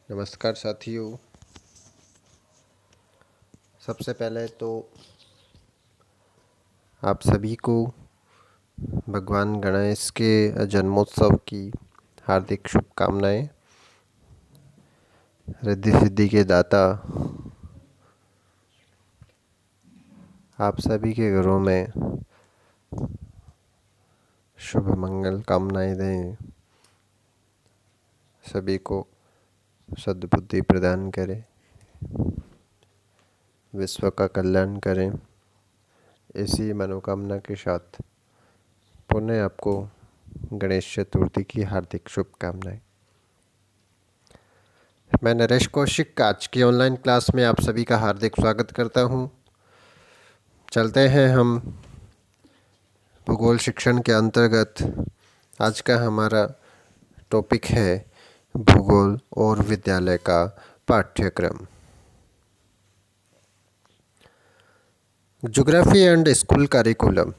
नमस्कार साथियों। सबसे पहले तो आप सभी को भगवान गणेश के जन्मोत्सव की हार्दिक शुभकामनाएं। रिद्धि सिद्धि के दाता आप सभी के घरों में शुभ मंगल कामनाएं दें, सभी को सद्बुद्धि प्रदान करें, विश्व का कल्याण करें। इसी मनोकामना के साथ पुनः आपको गणेश चतुर्थी की हार्दिक शुभकामनाएं। मैं नरेश कौशिक आज की ऑनलाइन क्लास में आप सभी का हार्दिक स्वागत करता हूं। चलते हैं हम भूगोल शिक्षण के अंतर्गत। आज का हमारा टॉपिक है भूगोल और विद्यालय का पाठ्यक्रम। Geography and school curriculum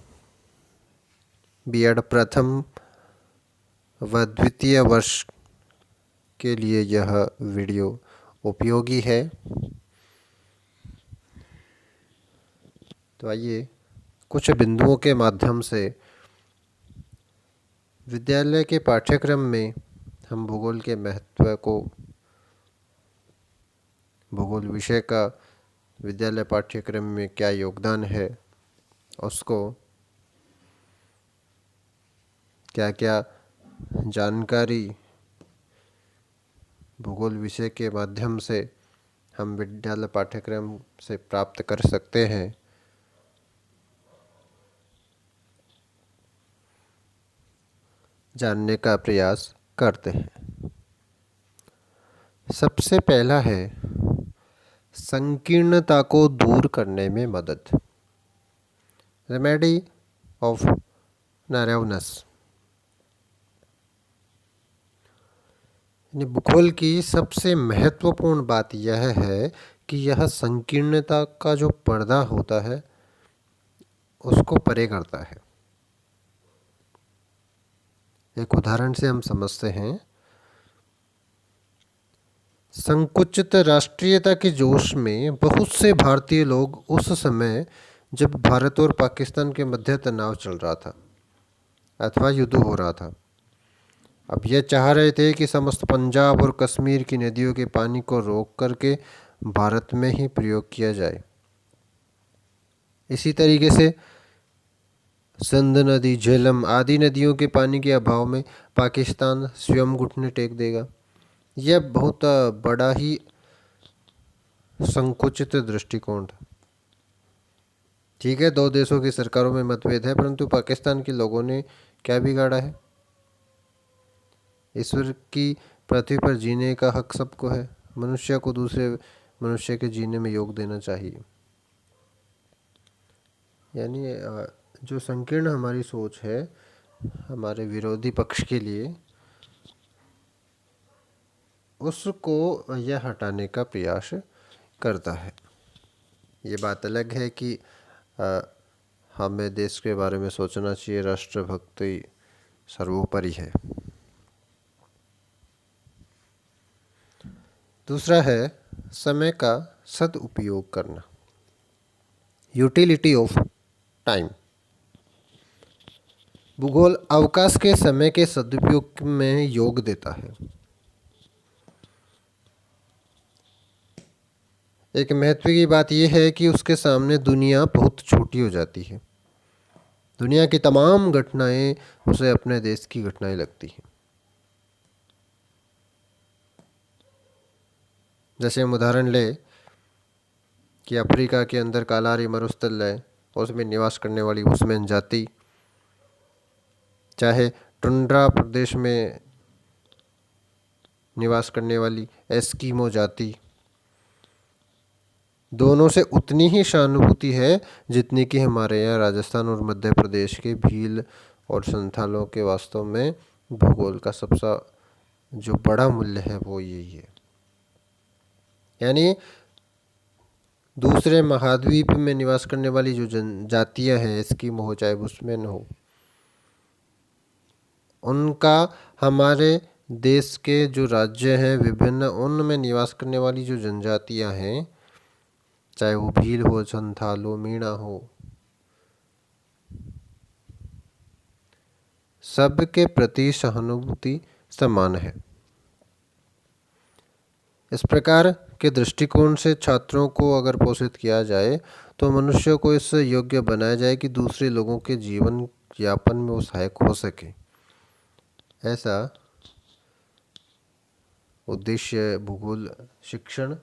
BEd प्रथम व द्वितीय वर्ष के लिए यह वीडियो उपयोगी है। तो आइए कुछ बिंदुओं के माध्यम से विद्यालय के पाठ्यक्रम में हम भूगोल के महत्व को, भूगोल विषय का विद्यालय पाठ्यक्रम में क्या योगदान है, उसको क्या क्या जानकारी भूगोल विषय के माध्यम से हम विद्यालय पाठ्यक्रम से प्राप्त कर सकते हैं, जानने का प्रयास करते हैं। सबसे पहला है संकीर्णता को दूर करने में मदद, रेमेडी ऑफ नैरोनेस। भूगोल की सबसे महत्वपूर्ण बात यह है कि यह संकीर्णता का जो पर्दा होता है उसको परे करता है। एक उदाहरण से हम समझते हैं। संकुचित राष्ट्रीयता के जोश में बहुत से भारतीय लोग उस समय जब भारत और पाकिस्तान के मध्य तनाव चल रहा था अथवा युद्ध हो रहा था, अब यह चाह रहे थे कि समस्त पंजाब और कश्मीर की नदियों के पानी को रोक करके भारत में ही प्रयोग किया जाए। इसी तरीके से सिंध नदी, झेलम आदि नदियों के पानी के अभाव में पाकिस्तान स्वयं घुटने टेक देगा। यह बहुत बड़ा ही संकुचित दृष्टिकोण था। ठीक है, दो देशों की सरकारों में मतभेद है, परंतु पाकिस्तान के लोगों ने क्या बिगाड़ा है? ईश्वर की पृथ्वी पर जीने का हक सबको है। मनुष्य को दूसरे मनुष्य के जीने में योग देना चाहिए। यानी जो संकीर्ण हमारी सोच है हमारे विरोधी पक्ष के लिए, उसको यह हटाने का प्रयास करता है। ये बात अलग है कि हमें देश के बारे में सोचना चाहिए, राष्ट्रभक्ति सर्वोपरि है। दूसरा है समय का सदुपयोग करना, यूटिलिटी ऑफ टाइम। भूगोल अवकाश के समय के सदुपयोग में योग देता है। एक महत्व की बात यह है कि उसके सामने दुनिया बहुत छोटी हो जाती है। दुनिया की तमाम घटनाएं उसे अपने देश की घटनाएं लगती हैं। जैसे हम उदाहरण ले कि अफ्रीका के अंदर कालारी मरुस्थल है, उसमें निवास करने वाली बुशमैन जाति, चाहे टुंड्रा प्रदेश में निवास करने वाली एस्किमो जाति, दोनों से उतनी ही सहानुभूति है जितनी कि हमारे यहाँ राजस्थान और मध्य प्रदेश के भील और संथालों के वास्तव में भूगोल का सबसे जो बड़ा मूल्य है वो यही है। यानी दूसरे महाद्वीप में निवास करने वाली जो जनजातियाँ हैं, एस्किमो हो चाहे बुशमैन हो, उनका हमारे देश के जो राज्य हैं विभिन्न, उनमें निवास करने वाली जो जनजातियां हैं, चाहे वो भील हो, संथाल हो, मीणा हो, सबके प्रति सहानुभूति समान है। इस प्रकार के दृष्टिकोण से छात्रों को अगर पोषित किया जाए तो मनुष्य को इस योग्य बनाया जाए कि दूसरे लोगों के जीवन यापन में वो सहायक हो सके। ऐसा उद्देश्य भूगोल शिक्षण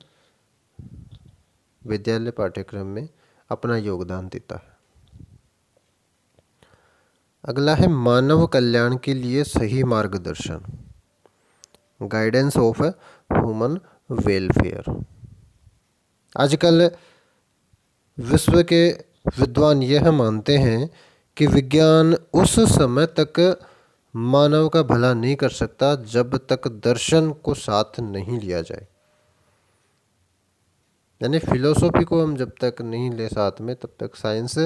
विद्यालय पाठ्यक्रम में अपना योगदान देता है। अगला है मानव कल्याण के लिए सही मार्गदर्शन, गाइडेंस ऑफ ह्यूमन वेलफेयर। आजकल विश्व के विद्वान यह मानते हैं कि विज्ञान उस समय तक मानव का भला नहीं कर सकता जब तक दर्शन को साथ नहीं लिया जाए। यानी फिलोसॉफी को हम जब तक नहीं ले साथ में, तब तक साइंस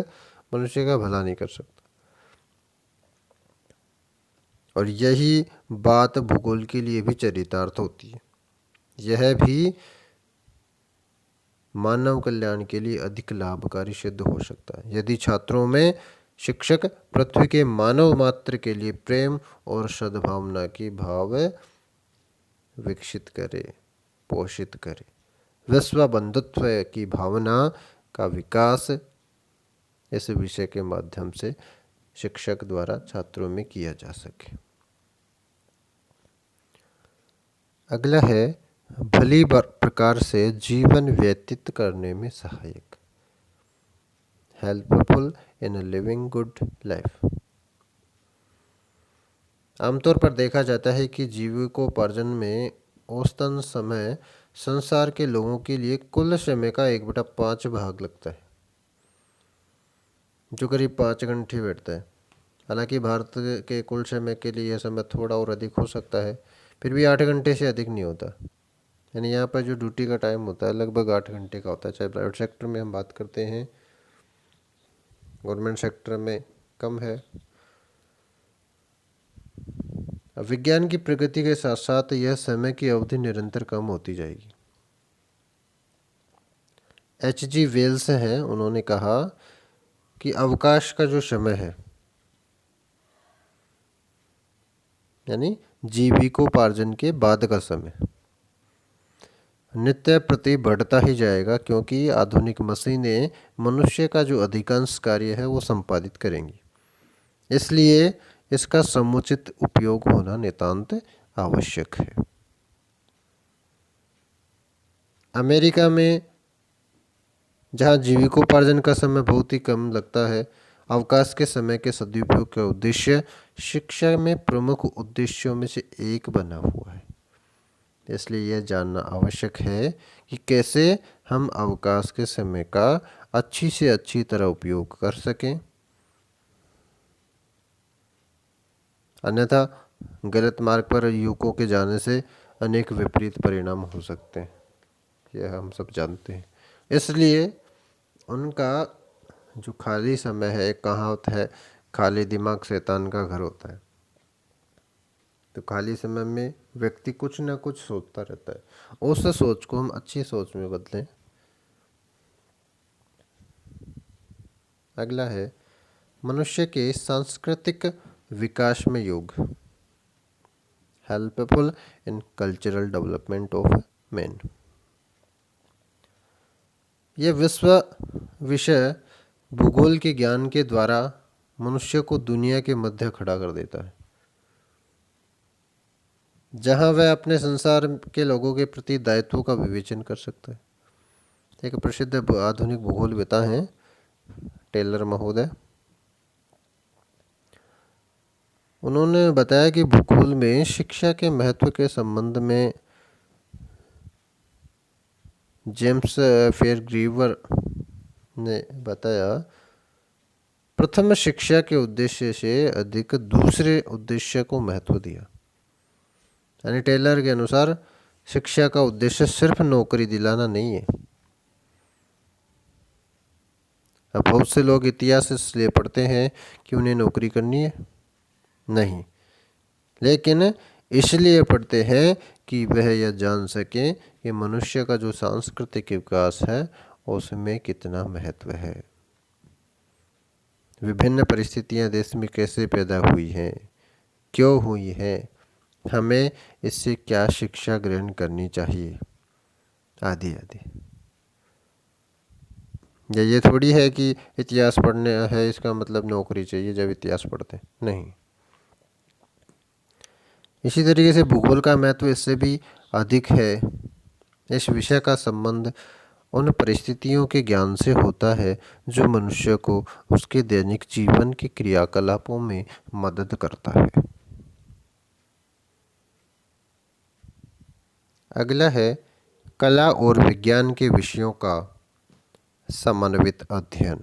मनुष्य का भला नहीं कर सकता। और यही बात भूगोल के लिए भी चरितार्थ होती है। यह भी मानव कल्याण के लिए अधिक लाभकारी सिद्ध हो सकता है यदि छात्रों में शिक्षक पृथ्वी के मानव मात्र के लिए प्रेम और सद्भावना की भाव विकसित करे, पोषित करे। विश्व बंधुत्व की भावना का विकास इस विषय के माध्यम से शिक्षक द्वारा छात्रों में किया जा सके। अगला है भली प्रकार से जीवन व्यतीत करने में सहायक, helpful in living good life. आमतौर पर देखा जाता है कि जीविकोपार्जन में औसतन समय संसार के लोगों के लिए कुल समय का 1/5 भाग लगता है, जो करीब 5 घंटे बैठता है। हालांकि भारत के कुल समय के लिए यह समय थोड़ा और अधिक हो सकता है, फिर भी 8 घंटे से अधिक नहीं होता। यानी यहाँ पर जो ड्यूटी का टाइम होता है लगभग 8 घंटे का होता है। चाहे प्राइवेट सेक्टर में हम बात करते हैं, गवर्नमेंट सेक्टर में कम है। विज्ञान की प्रगति के साथ साथ यह समय की अवधि निरंतर कम होती जाएगी। H.G. वेल्स हैं, उन्होंने कहा कि अवकाश का जो समय है, यानी जीविकोपार्जन के बाद का समय, नित्य प्रति बढ़ता ही जाएगा, क्योंकि आधुनिक मशीनें मनुष्य का जो अधिकांश कार्य है वो संपादित करेंगी। इसलिए इसका समुचित उपयोग होना नितांत आवश्यक है। अमेरिका में जहाँ जीविकोपार्जन का समय बहुत ही कम लगता है, अवकाश के समय के सदुपयोग का उद्देश्य शिक्षा में प्रमुख उद्देश्यों में से एक बना हुआ है। इसलिए यह जानना आवश्यक है कि कैसे हम अवकाश के समय का अच्छी से अच्छी तरह उपयोग कर सकें, अन्यथा गलत मार्ग पर युवकों के जाने से अनेक विपरीत परिणाम हो सकते हैं, यह हम सब जानते हैं। इसलिए उनका जो खाली समय है, एक कहावत है, खाली दिमाग शैतान का घर होता है। तो खाली समय में व्यक्ति कुछ ना कुछ सोचता रहता है, उस सोच को हम अच्छी सोच में बदलें। अगला है मनुष्य के सांस्कृतिक विकास में योग, helpful in cultural development of man. यह विश्व विषय भूगोल के ज्ञान के द्वारा मनुष्य को दुनिया के मध्य खड़ा कर देता है, जहां वह अपने संसार के लोगों के प्रति दायित्वों का विवेचन कर सकता है। एक प्रसिद्ध आधुनिक भूगोलवेता हैं टेलर महोदय, उन्होंने बताया कि भूगोल में शिक्षा के महत्व के संबंध में जेम्स फेयरग्रीवर ने बताया, प्रथम शिक्षा के उद्देश्य से अधिक दूसरे उद्देश्य को महत्व दिया। यानी टेलर के अनुसार शिक्षा का उद्देश्य सिर्फ नौकरी दिलाना नहीं है। अब बहुत से लोग इतिहास इसलिए पढ़ते हैं कि उन्हें नौकरी करनी है, नहीं, लेकिन इसलिए पढ़ते हैं कि वह यह जान सकें कि मनुष्य का जो सांस्कृतिक विकास है उसमें कितना महत्व है। विभिन्न परिस्थितियां देश में कैसे पैदा हुई हैं, क्यों हुई हैं, हमें इससे क्या शिक्षा ग्रहण करनी चाहिए, आदि आदि। या ये थोड़ी है कि इतिहास पढ़ने है इसका मतलब नौकरी चाहिए जब इतिहास पढ़ते हैं, नहीं। इसी तरीके से भूगोल का महत्व इससे भी अधिक है। इस विषय का संबंध उन परिस्थितियों के ज्ञान से होता है जो मनुष्य को उसके दैनिक जीवन के क्रियाकलापों में मदद करता है। अगला है कला और विज्ञान के विषयों का समन्वित अध्ययन,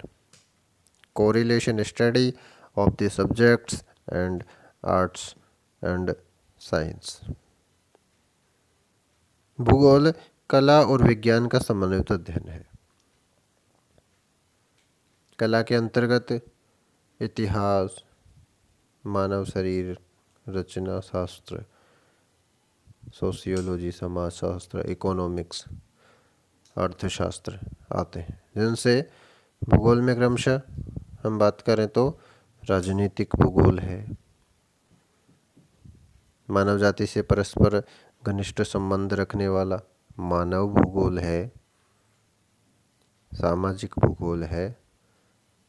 correlation study of the subjects and arts and science. भूगोल कला और विज्ञान का समन्वित अध्ययन है। कला के अंतर्गत इतिहास, मानव शरीर रचना शास्त्र, सोशियोलॉजी समाजशास्त्र, इकोनॉमिक्स अर्थशास्त्र आते हैं, जिनसे भूगोल में क्रमशः हम बात करें तो राजनीतिक भूगोल है, मानव जाति से परस्पर घनिष्ठ संबंध रखने वाला मानव भूगोल है, सामाजिक भूगोल है,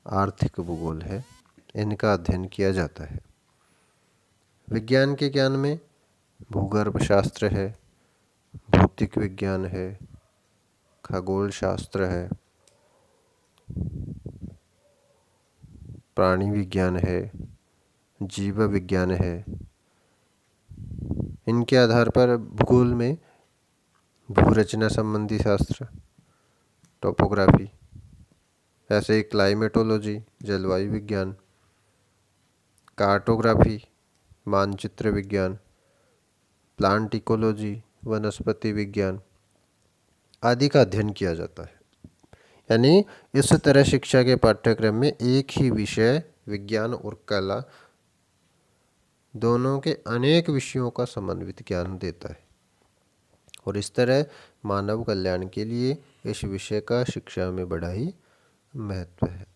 आर्थिक भूगोल है, इनका अध्ययन किया जाता है। विज्ञान के ज्ञान में भूगर्भ शास्त्र है, भौतिक विज्ञान है, खगोल शास्त्र है, प्राणी विज्ञान है, जीव विज्ञान है। इनके आधार पर भूगोल में भूरचना संबंधी शास्त्र, टोपोग्राफी, ऐसे ही क्लाइमेटोलॉजी जलवायु विज्ञान, कार्टोग्राफी मानचित्र विज्ञान, प्लांट इकोलॉजी वनस्पति विज्ञान आदि का अध्ययन किया जाता है। यानी इस तरह शिक्षा के पाठ्यक्रम में एक ही विषय विज्ञान और कला दोनों के अनेक विषयों का समन्वित ज्ञान देता है, और इस तरह मानव कल्याण के लिए इस विषय का शिक्षा में बड़ा ही महत्व है।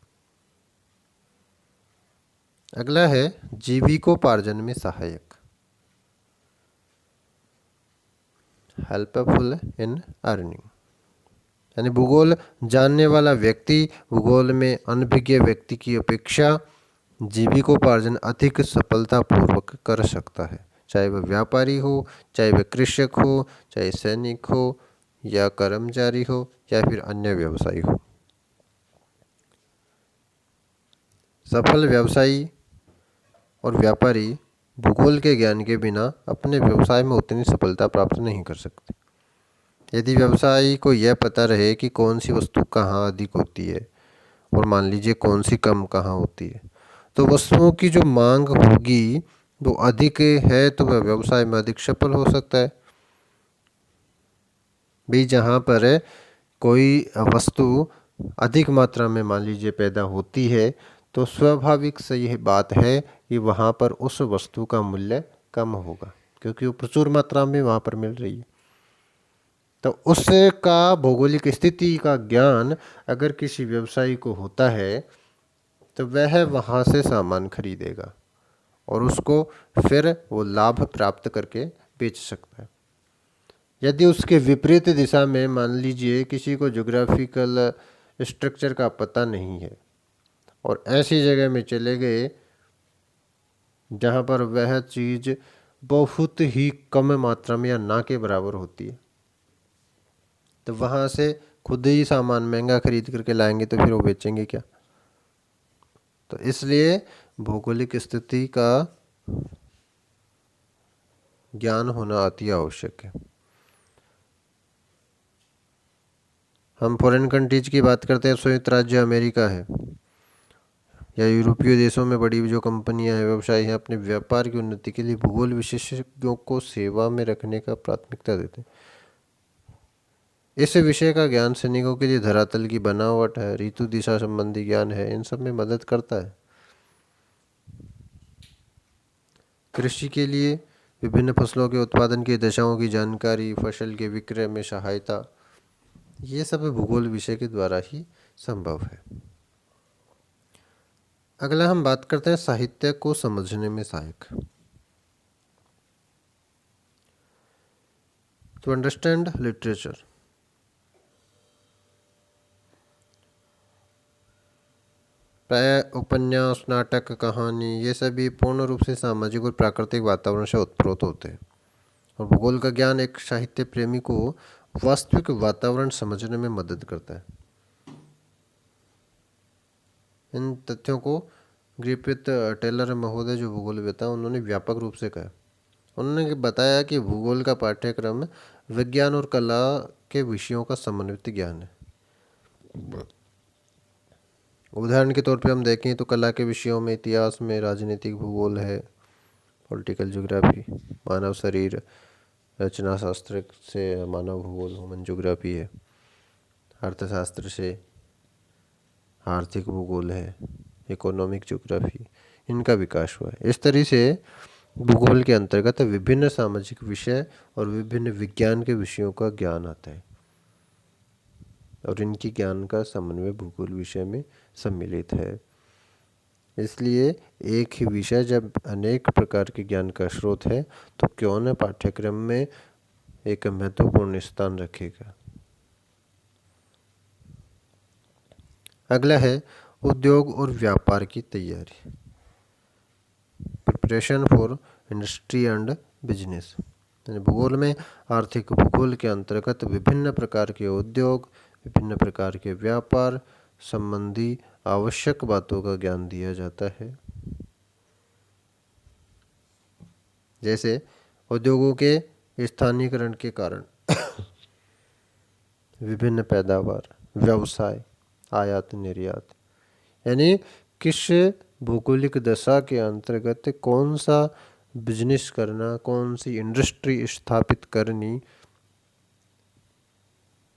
अगला है जीविकोपार्जन में सहायक, हेल्पफुल इन अर्निंग। यानी भूगोल जानने वाला व्यक्ति भूगोल में अनभिज्ञ व्यक्ति की अपेक्षा जीविकोपार्जन अधिक सफलतापूर्वक कर सकता है, चाहे वह व्यापारी हो, चाहे वह कृषक हो, चाहे सैनिक हो या कर्मचारी हो या फिर अन्य व्यवसायी हो। सफल व्यवसायी और व्यापारी भूगोल के ज्ञान के बिना अपने व्यवसाय में उतनी सफलता प्राप्त नहीं कर सकते। यदि व्यवसायी को यह पता रहे कि कौन सी वस्तु कहाँ अधिक होती है और मान लीजिए कौन सी कम कहाँ होती है, तो वस्तुओं की जो मांग होगी वो अधिक है तो वह व्यवसाय में अधिक सफल हो सकता है। भी जहाँ पर कोई वस्तु अधिक मात्रा में मान लीजिए पैदा होती है तो स्वाभाविक से यह बात है कि वहाँ पर उस वस्तु का मूल्य कम होगा, क्योंकि वो प्रचुर मात्रा में वहाँ पर मिल रही है। तो उसका भौगोलिक स्थिति का ज्ञान अगर किसी व्यवसायी को होता है तो वह वहाँ से सामान खरीदेगा और उसको फिर वो लाभ प्राप्त करके बेच सकता है। यदि उसके विपरीत दिशा में मान लीजिए किसी को ज्योग्राफिकल स्ट्रक्चर का पता नहीं है और ऐसी जगह में चले गए जहाँ पर वह चीज़ बहुत ही कम मात्रा में या ना के बराबर होती है, तो वहाँ से खुद ही सामान महंगा खरीद करके लाएंगे तो फिर वो बेचेंगे क्या। तो इसलिए भौगोलिक स्थिति का ज्ञान होना अति आवश्यक है। हम फॉरेन कंट्रीज की बात करते हैं, संयुक्त राज्य अमेरिका है या यूरोपीय देशों में बड़ी जो कंपनियां हैं, व्यवसायी हैं, अपने व्यापार की उन्नति के लिए भूगोल विशेषज्ञों को सेवा में रखने का प्राथमिकता देते हैं। इस विषय का ज्ञान सैनिकों के लिए धरातल की बनावट है, ऋतु दिशा संबंधी ज्ञान है, इन सब में मदद करता है। कृषि के लिए विभिन्न फसलों के उत्पादन की दशाओं की जानकारी, फसल के विक्रय में सहायता, ये सब भूगोल विषय के द्वारा ही संभव है। अगला हम बात करते हैं साहित्य को समझने में सहायक। टू अंडरस्टैंड लिटरेचर, प्राय उपन्यास, नाटक, कहानी ये सभी पूर्ण रूप से सामाजिक और प्राकृतिक वातावरण से उत्प्रोत होते हैं। और भूगोल का ज्ञान एक साहित्य प्रेमी को वास्तविक वातावरण समझने में मदद करता है। इन तथ्यों को ग्रिफिथ टेलर महोदय जो भूगोलवेत्ता उन्होंने व्यापक रूप से कहा। उन्होंने बताया कि भूगोल का पाठ्यक्रम विज्ञान और कला के विषयों का समन्वित ज्ञान है। उदाहरण के तौर पे हम देखें तो कला के विषयों में इतिहास में राजनीतिक भूगोल है, पॉलिटिकल ज्योग्राफी, मानव शरीर रचना शास्त्र से मानव भूगोल ह्यूमन ज्योग्राफी है, अर्थशास्त्र से आर्थिक भूगोल है, इकोनॉमिक ज्योग्राफी, इनका विकास हुआ है। इस तरह से भूगोल के अंतर्गत विभिन्न सामाजिक विषय और विभिन्न विज्ञान के विषयों का ज्ञान आता है और इनकी ज्ञान का समन्वय भूगोल विषय में सम्मिलित है। इसलिए एक ही विषय जब अनेक प्रकार के ज्ञान का स्रोत है तो क्यों न पाठ्यक्रम में एक महत्वपूर्ण स्थान रखेगा। अगला है उद्योग और व्यापार की तैयारी, preparation for industry and business. भूगोल में आर्थिक भूगोल के अंतर्गत विभिन्न प्रकार के उद्योग, विभिन्न प्रकार के व्यापार संबंधी आवश्यक बातों का ज्ञान दिया जाता है। जैसे उद्योगों के स्थानीयकरण के कारण विभिन्न पैदावार, व्यवसाय, आयात निर्यात, यानी किस भौगोलिक दशा के अंतर्गत कौन सा बिजनेस करना, कौन सी इंडस्ट्री स्थापित करनी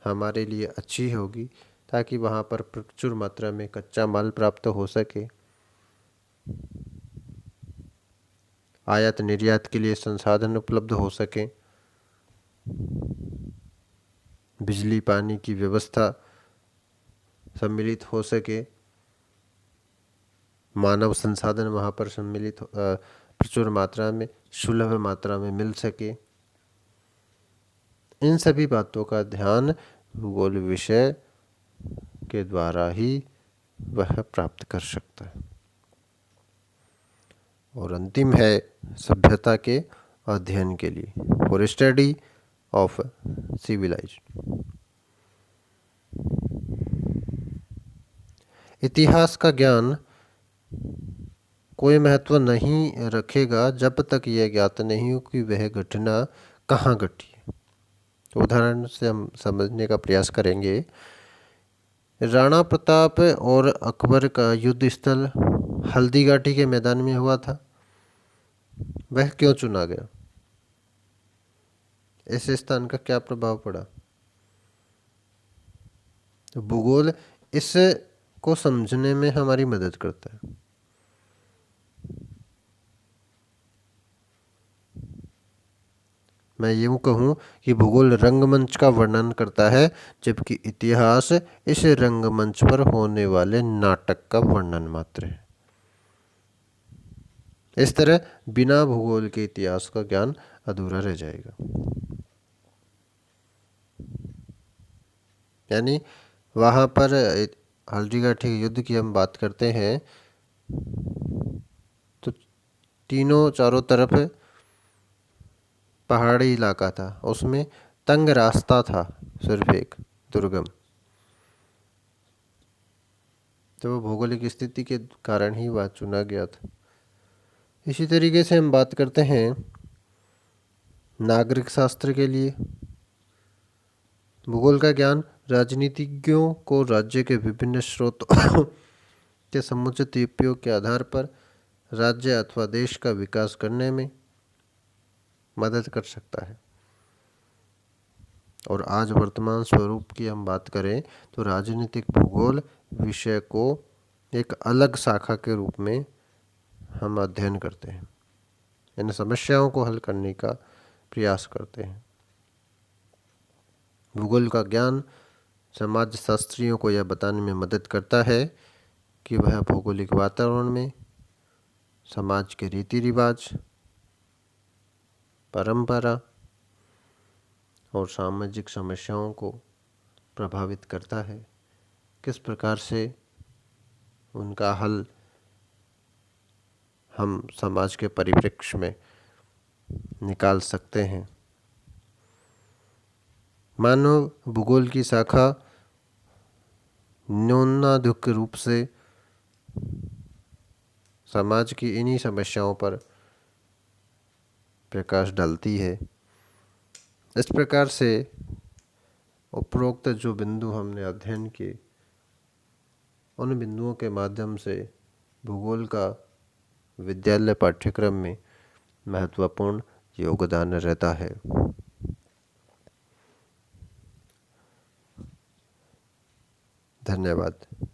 हमारे लिए अच्छी होगी ताकि वहाँ पर प्रचुर मात्रा में कच्चा माल प्राप्त हो सके, आयात निर्यात के लिए संसाधन उपलब्ध हो सके, बिजली पानी की व्यवस्था सम्मिलित हो सके, मानव संसाधन वहाँ पर सम्मिलित प्रचुर मात्रा में सुलभ मात्रा में मिल सके। इन सभी बातों का ध्यान भूगोल विषय के द्वारा ही वह प्राप्त कर सकता है। और अंतिम है सभ्यता के अध्ययन के लिए, फॉर स्टडी ऑफ सिविलाइजेशन। इतिहास का ज्ञान कोई महत्व नहीं रखेगा जब तक यह ज्ञात नहीं हो कि वह घटना कहाँ घटी है। उदाहरण से हम समझने का प्रयास करेंगे। राणा प्रताप और अकबर का युद्ध स्थल हल्दीघाटी के मैदान में हुआ था। वह क्यों चुना गया? ऐसे स्थान का क्या प्रभाव पड़ा? तो भूगोल इस को समझने में हमारी मदद करता है। मैं यूँ कहूँ कि भूगोल रंगमंच का वर्णन करता है जबकि इतिहास इस रंगमंच पर होने वाले नाटक का वर्णन मात्र है। इस तरह बिना भूगोल के इतिहास का ज्ञान अधूरा रह जाएगा। यानी वहाँ पर हल्दीघाटी युद्ध की हम बात करते हैं तो तीनों चारों तरफ पहाड़ी इलाका था, उसमें तंग रास्ता था, सिर्फ एक दुर्गम। तो भौगोलिक स्थिति के कारण ही वह चुना गया था। इसी तरीके से हम बात करते हैं नागरिक शास्त्र के लिए। भूगोल का ज्ञान राजनीतिज्ञों को राज्य के विभिन्न स्रोतों के समुचित उपयोग के आधार पर राज्य अथवा देश का विकास करने में मदद कर सकता है। और आज वर्तमान स्वरूप की हम बात करें तो राजनीतिक भूगोल विषय को एक अलग शाखा के रूप में हम अध्ययन करते हैं। इन समस्याओं को हल करने का प्रयास करते हैं। भूगोल का ज्ञान समाज शास्त्रियों को यह बताने में मदद करता है कि वह भौगोलिक वातावरण में समाज के रीति रिवाज, परंपरा और सामाजिक समस्याओं को प्रभावित करता है। किस प्रकार से उनका हल हम समाज के परिप्रेक्ष्य में निकाल सकते हैं। मानव भूगोल की शाखा न्यूनाधिक रूप से समाज की इन्हीं समस्याओं पर प्रकाश डालती है। इस प्रकार से उपरोक्त जो बिंदु हमने अध्ययन किए, उन बिंदुओं के माध्यम से भूगोल का विद्यालय पाठ्यक्रम में महत्वपूर्ण योगदान रहता है। धन्यवाद।